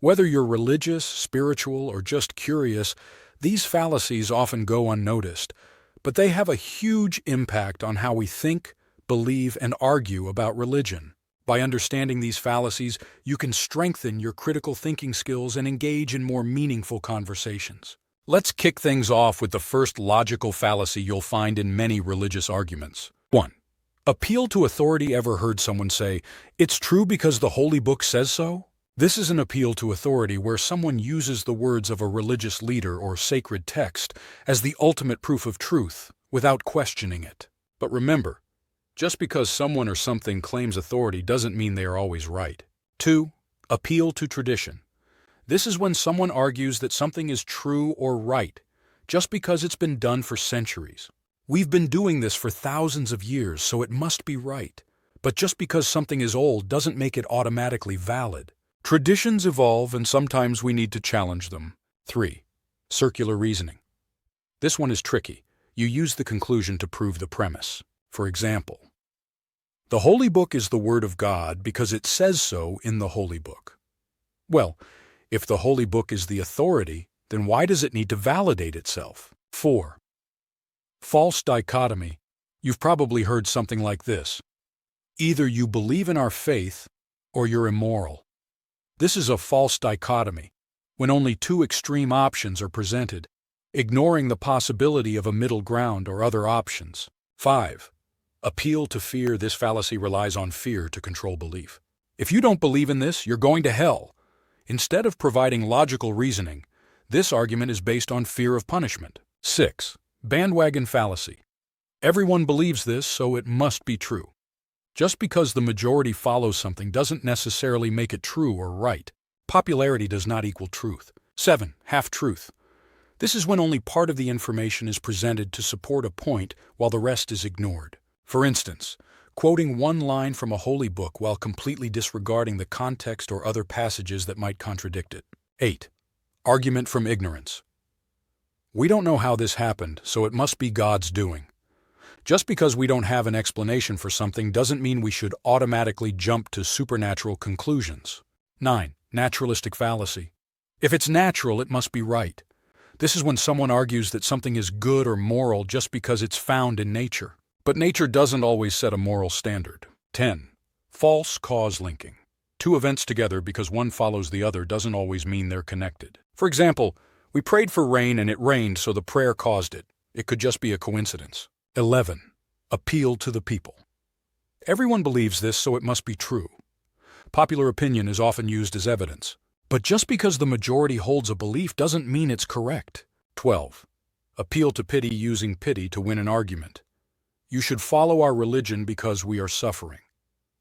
Whether you're religious, spiritual, or just curious, these fallacies often go unnoticed, but they have a huge impact on how we think, believe, and argue about religion. By understanding these fallacies, you can strengthen your critical thinking skills and engage in more meaningful conversations. Let's kick things off with the first logical fallacy you'll find in many religious arguments. 1. Appeal to authority. Ever heard someone say, "It's true because the Holy Book says so"? This is an appeal to authority where someone uses the words of a religious leader or sacred text as the ultimate proof of truth, without questioning it. But remember, just because someone or something claims authority doesn't mean they are always right. 2. Appeal to tradition. This is when someone argues that something is true or right, just because it's been done for centuries. We've been doing this for thousands of years, so it must be right. But just because something is old doesn't make it automatically valid. Traditions evolve, and sometimes we need to challenge them. 3. Circular reasoning. This one is tricky. You use the conclusion to prove the premise. For example, the Holy Book is the Word of God because it says so in the Holy Book. Well, if the Holy Book is the authority, then why does it need to validate itself? 4. False dichotomy. You've probably heard something like this. Either you believe in our faith, or you're immoral. This is a false dichotomy, when only two extreme options are presented, ignoring the possibility of a middle ground or other options. 5. Appeal to fear. This fallacy relies on fear to control belief. If you don't believe in this, you're going to hell. Instead of providing logical reasoning, this argument is based on fear of punishment. 6. Bandwagon fallacy. Everyone believes this, so it must be true. Just because the majority follows something doesn't necessarily make it true or right. Popularity does not equal truth. 7. Half-truth. This is when only part of the information is presented to support a point while the rest is ignored. For instance, quoting one line from a holy book while completely disregarding the context or other passages that might contradict it. 8. Argument from ignorance. We don't know how this happened, so it must be God's doing. Just because we don't have an explanation for something doesn't mean we should automatically jump to supernatural conclusions. 9. Naturalistic fallacy. If it's natural, it must be right. This is when someone argues that something is good or moral just because it's found in nature. But nature doesn't always set a moral standard. 10. False cause linking. Two events together because one follows the other doesn't always mean they're connected. For example, we prayed for rain and it rained, so the prayer caused it. It could just be a coincidence. 11. Appeal to the people. Everyone believes this, so it must be true. Popular opinion is often used as evidence. But just because the majority holds a belief doesn't mean it's correct. 12. Appeal to pity. Using pity to win an argument. You should follow our religion because we are suffering.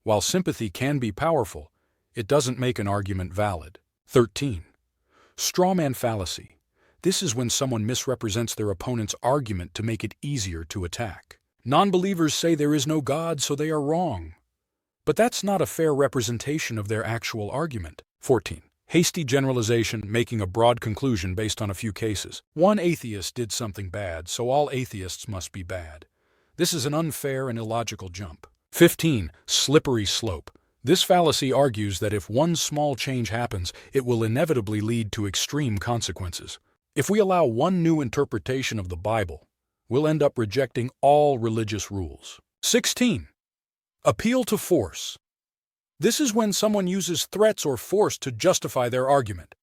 While sympathy can be powerful, it doesn't make an argument valid. 13. Strawman fallacy. This is when someone misrepresents their opponent's argument to make it easier to attack. Non-believers say there is no God, so they are wrong. But that's not a fair representation of their actual argument. 14. Hasty generalization, making a broad conclusion based on a few cases. One atheist did something bad, so all atheists must be bad. This is an unfair and illogical jump. 15. Slippery slope. This fallacy argues that if one small change happens, it will inevitably lead to extreme consequences. If we allow one new interpretation of the Bible, we'll end up rejecting all religious rules. 16. Appeal to force. This is when someone uses threats or force to justify their argument.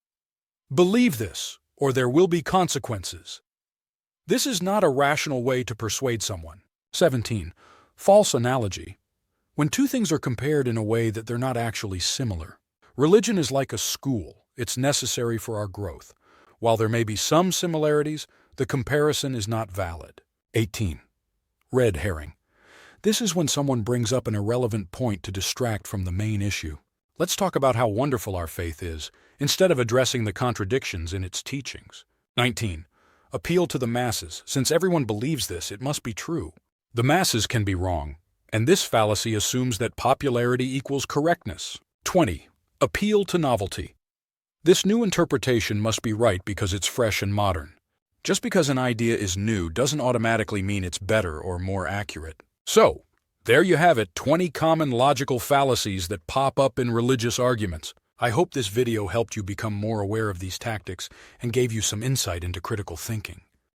Believe this, or there will be consequences. This is not a rational way to persuade someone. 17. False analogy. When two things are compared in a way that they're not actually similar. Religion is like a school. It's necessary for our growth. While there may be some similarities, the comparison is not valid. 18. Red herring. This is when someone brings up an irrelevant point to distract from the main issue. Let's talk about how wonderful our faith is, instead of addressing the contradictions in its teachings. 19. Appeal to the masses. Since everyone believes this, it must be true. The masses can be wrong, and this fallacy assumes that popularity equals correctness. 20. Appeal to novelty. This new interpretation must be right because it's fresh and modern. Just because an idea is new doesn't automatically mean it's better or more accurate. So, there you have it, 20 common logical fallacies that pop up in religious arguments. I hope this video helped you become more aware of these tactics and gave you some insight into critical thinking.